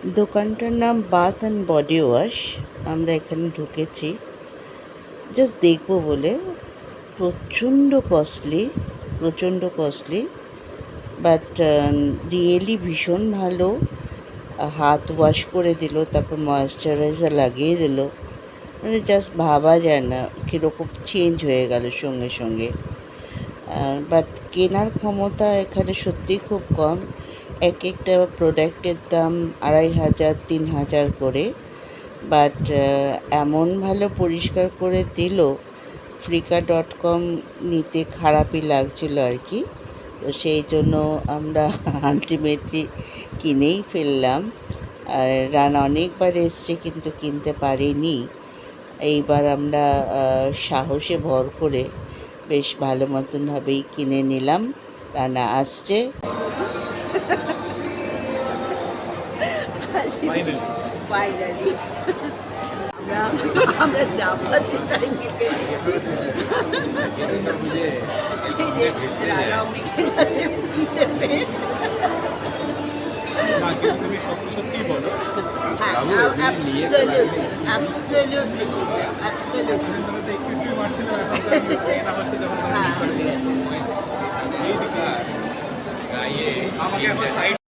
দোকানটার নাম bath and body wash. আমরা এখানে ঢুকেছি জাস্ট দেখবো বলে। প্রচণ্ড কস্টলি, বাট রিয়েলি ভীষণ ভালো। হাত ওয়াশ করে দিল, তারপর ময়েশ্চারাইজার লাগিয়ে দিল। মানে জাস্ট ভাবা যায় না কীরকম চেঞ্জ হয়ে গেল সঙ্গে সঙ্গে। বাট কেনার ক্ষমতা এখানে সত্যিই খুব কম। এক একটা প্রোডাক্টের দাম ২,৫০০ ৩,০০০ করে। বাট এমন ভালো পরিষ্কার করে দিল, Flipkart.com নিতে খারাপই লাগছিল আর কি। তো সেই জন্য আমরা আলটিমেটলি কিনেই ফেললাম। আর রান অনেকবার এসছে কিন্তু কিনতে পারিনি। এইবার আমরা সাহসে ভর করে বেশ ভালো মতনভাবেই কিনে নিলাম। রানা আসছে। ফাইনালি আমরা যা পাচ্ছি তাই মেপে নিচ্ছি। এই যে রানা মেখে যাচ্ছে ফ্রিতে পেয়ে। Absolutely ঠিক আছে, absolutely। হ্যাঁ।